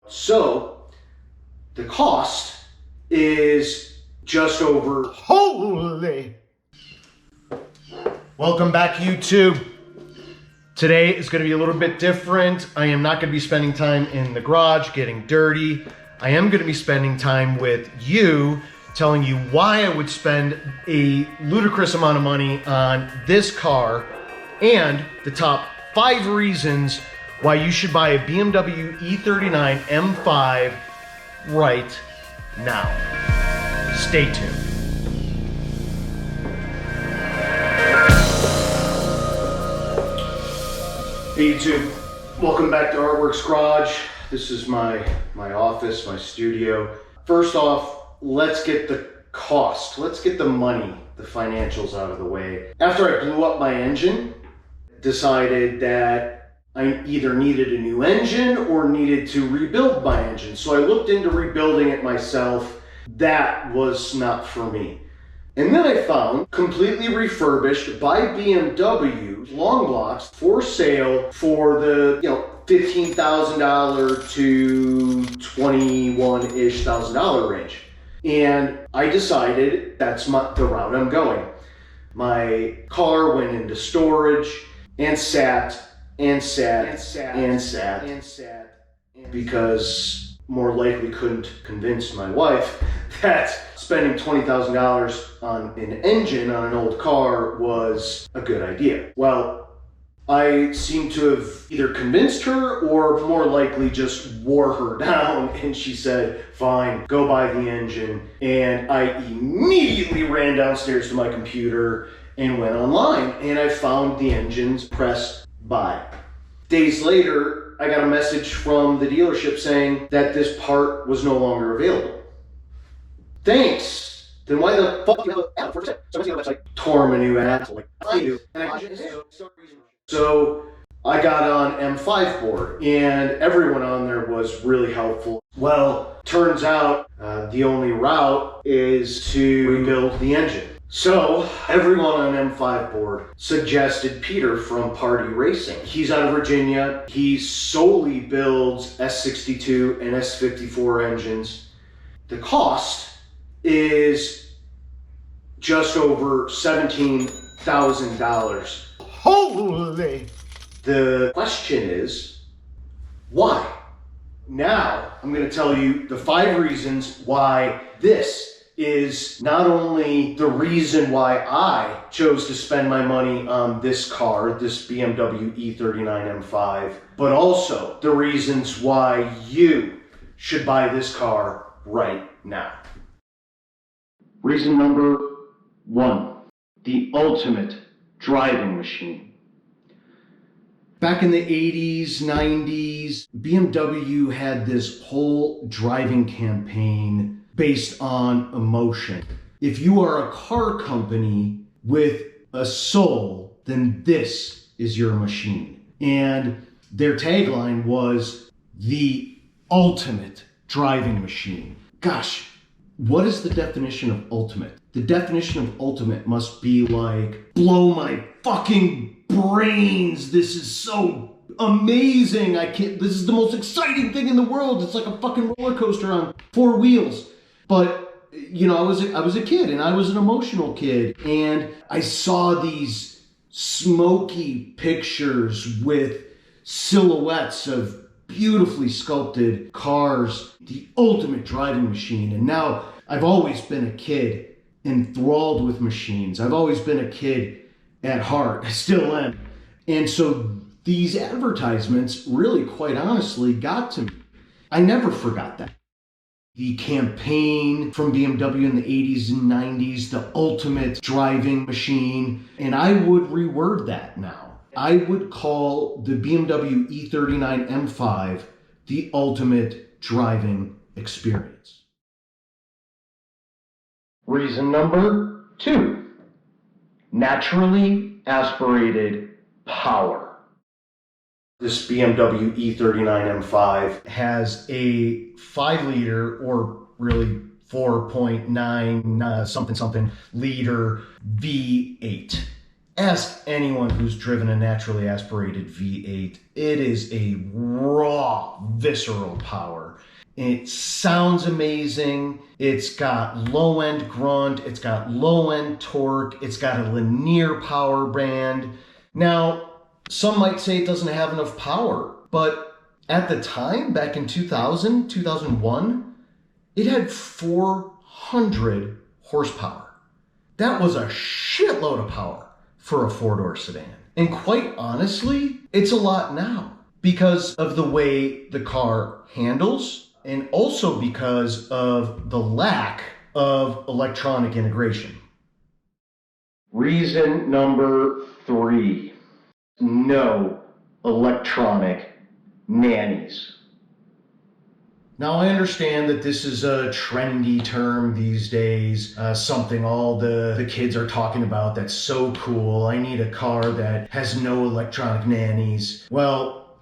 So the cost is just over. Holy! Welcome back, YouTube. Today is going to be a little bit different. I am not going to be spending time in the garage getting dirty. I am going to be spending time with you, telling you why I would spend a ludicrous amount of money on this car and the top 5 reasons why you should buy a BMW E39 M5 right now. Stay tuned. Hey YouTube, welcome back to Artworks Garage. This is my office, my studio. First off, let's get the cost. Let's get the money, the financials out of the way. After I blew up my engine, decided that I either needed a new engine or needed to rebuild my engine. So I looked into rebuilding it myself. That was not for me. And then I found completely refurbished by BMW long blocks for sale for the $15,000 to $21-ish thousand range. And I decided that's the route I'm going. My car went into storage and sat because more likely couldn't convince my wife that spending $20,000 on an engine on an old car was a good idea. Well, I seem to have either convinced her or more likely just wore her down, and she said, fine, go buy the engine. And I immediately ran downstairs to my computer and went online, and I found the engines, pressed buy. Days later, I got a message from the dealership saying that this part was no longer available. Thanks. Then why the fuck do you have an app for sale? So I went to the website, tore him a new app, like I do. So I got on M5 board, and everyone on there was really helpful. Well, turns out the only route is to rebuild the engine. So everyone on M5 board suggested Peter from Party Racing. He's out of Virginia. He solely builds S62 and S54 engines. The cost is just over $17,000. Holy! The question is, why? Now I'm going to tell you the 5 reasons why this is not only the reason why I chose to spend my money on this car, this BMW E39 M5, but also the reasons why you should buy this car right now. Reason number 1, the ultimate driving machine. Back in the 80s, 90s, BMW had this whole driving campaign based on emotion. If you are a car company with a soul, then this is your machine. And their tagline was the ultimate driving machine. Gosh, what is the definition of ultimate? The definition of ultimate must be like, blow my fucking brains. This is so amazing. This is the most exciting thing in the world. It's like a fucking roller coaster on 4 wheels. But, I was a kid, and I was an emotional kid, and I saw these smoky pictures with silhouettes of beautifully sculpted cars, the ultimate driving machine. And now I've always been a kid enthralled with machines. I've always been a kid at heart. I still am. And so these advertisements really, quite honestly, got to me. I never forgot that. The campaign from BMW in the 80s and 90s, the ultimate driving machine. And I would reword that now. I would call the BMW E39 M5 the ultimate driving experience. Reason number 2, naturally aspirated power. This BMW E39 M5 has a 5-liter, or really 4.9 something liter V8. Ask anyone who's driven a naturally aspirated V8. It is a raw, visceral power. It sounds amazing. It's got low-end grunt. It's got low-end torque. It's got a linear power band. Now, some might say it doesn't have enough power, but at the time, back in 2000, 2001, it had 400 horsepower. That was a shitload of power for a four-door sedan. And quite honestly, it's a lot now because of the way the car handles and also because of the lack of electronic integration. Reason number 3, no electronic nannies. Now, I understand that this is a trendy term these days, something all the kids are talking about that's so cool. I need a car that has no electronic nannies. Well,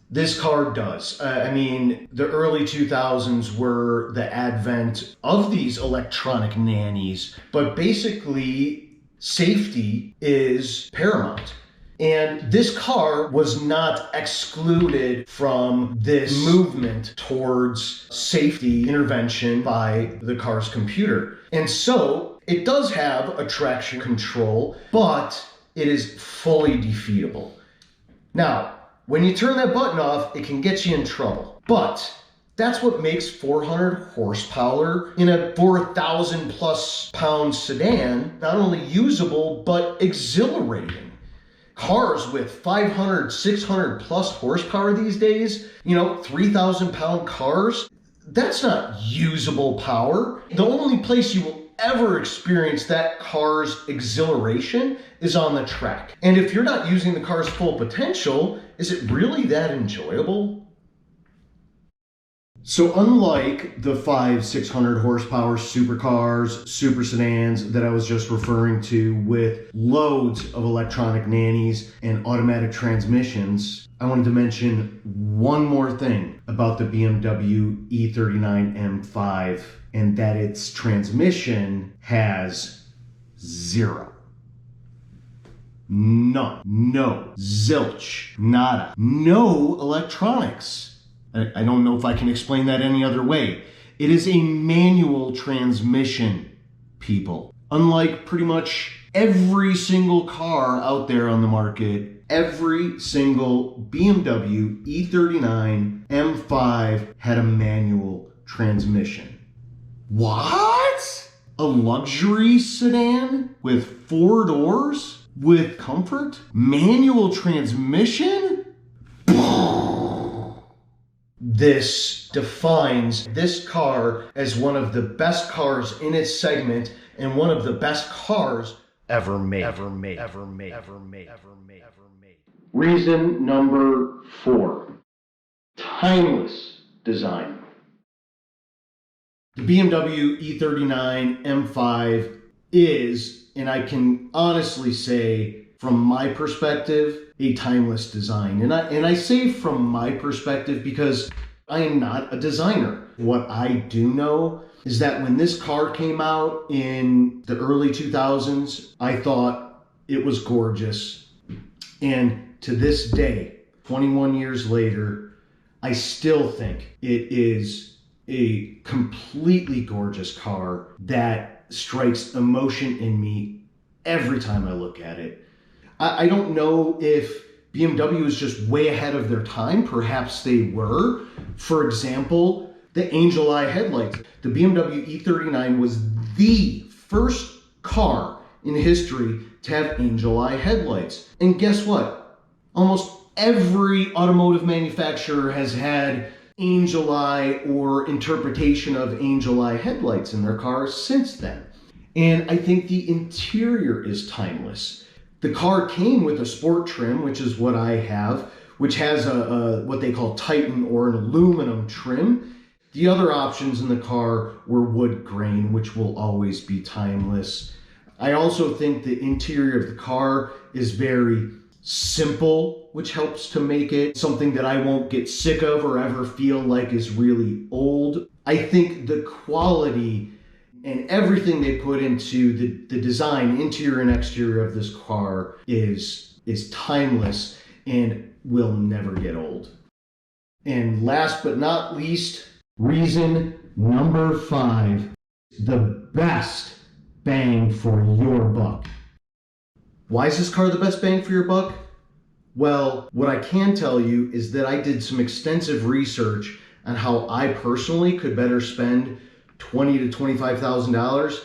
this car does. I mean, the early 2000s were the advent of these electronic nannies, but basically, safety is paramount. And this car was not excluded from this movement towards safety intervention by the car's computer. And so it does have a traction control, but it is fully defeatable. Now, when you turn that button off, it can get you in trouble. But that's what makes 400 horsepower in a 4,000 plus pound sedan not only usable, but exhilarating. Cars with 500, 600 plus horsepower these days, 3,000 pound cars, that's not usable power. The only place you will ever experience that car's exhilaration is on the track. And if you're not using the car's full potential, is it really that enjoyable? So unlike the 500-600 horsepower supercars, super sedans that I was just referring to with loads of electronic nannies and automatic transmissions, I wanted to mention one more thing about the BMW E39 M5, and that its transmission has 0. None. No. Zilch. Nada. No electronics. I don't know if I can explain that any other way. It is a manual transmission, people. Unlike pretty much every single car out there on the market, every single BMW E39 M5 had a manual transmission. What? A luxury sedan with 4 doors? With comfort? Manual transmission? This defines this car as one of the best cars in its segment and one of the best cars ever made. Reason number 4, timeless design. The BMW E39 M5 is, and I can honestly say from my perspective, a timeless design. And I say from my perspective because I am not a designer. What I do know is that when this car came out in the early 2000s, I thought it was gorgeous. And to this day, 21 years later, I still think it is a completely gorgeous car that strikes emotion in me every time I look at it. I don't know if BMW is just way ahead of their time. Perhaps they were. For example, the angel eye headlights. The BMW E39 was the first car in history to have angel eye headlights. And guess what? Almost every automotive manufacturer has had angel eye or interpretation of angel eye headlights in their cars since then. And I think the interior is timeless. The car came with a sport trim, which is what I have, which has a what they call Titan or an aluminum trim. The other options in the car were wood grain, which will always be timeless. I also think the interior of the car is very simple, which helps to make it something that I won't get sick of or ever feel like is really old. I think the quality and everything they put into the design, interior and exterior of this car is timeless and will never get old. And last but not least, reason number 5, the best bang for your buck. Why is this car the best bang for your buck? Well, what I can tell you is that I did some extensive research on how I personally could better spend $20,000 to $25,000,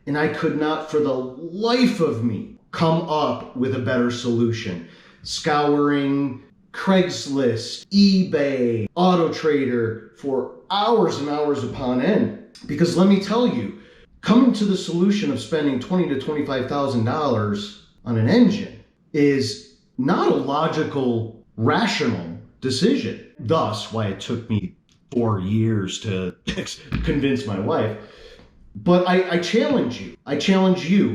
and I could not for the life of me come up with a better solution. Scouring Craigslist, eBay, Auto Trader for hours and hours upon end. Because let me tell you, coming to the solution of spending $20,000 to $25,000 on an engine is not a logical, rational decision. Thus, why it took me 4 years to convince my wife. But I challenge you,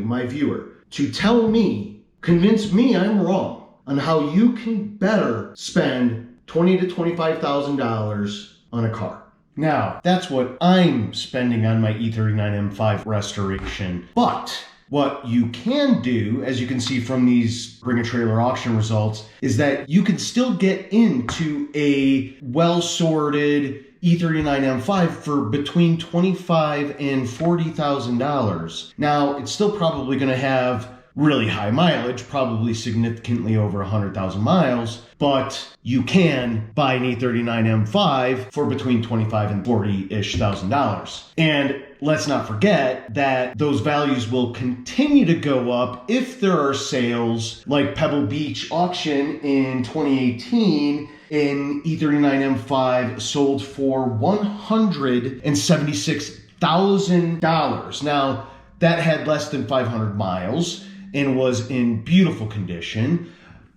my viewer, to tell me, convince me I'm wrong on how you can better spend $20,000 to $25,000 on a car. Now, that's what I'm spending on my E39 M5 restoration. But what you can do, as you can see from these Bring a Trailer auction results, is that you can still get into a well-sorted E39 M5 for between $25,000 and $40,000. Now, it's still probably going to have really high mileage, probably significantly over 100,000 miles, but you can buy an E39 M5 for between $25,000 and $40,000-ish. And let's not forget that those values will continue to go up if there are sales like Pebble Beach auction in 2018. An E39 M5 sold for $176,000. Now, that had less than 500 miles and was in beautiful condition.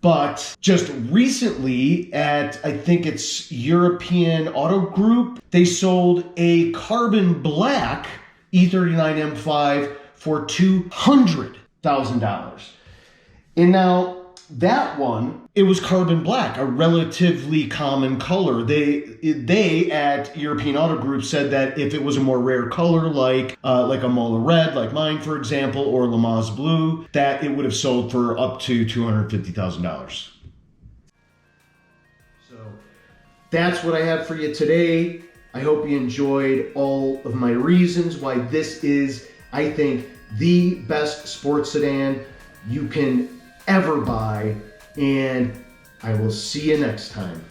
But just recently at, I think it's European Auto Group, they sold a carbon black E39 M5 for $200,000. And now that one, it was carbon black, a relatively common color. They at European Auto Group said that if it was a more rare color, like a Mola red, like mine, for example, or Lamaze blue, that it would have sold for up to $250,000. So that's what I have for you today. I hope you enjoyed all of my reasons why this is, I think, the best sports sedan you can ever buy, and I will see you next time.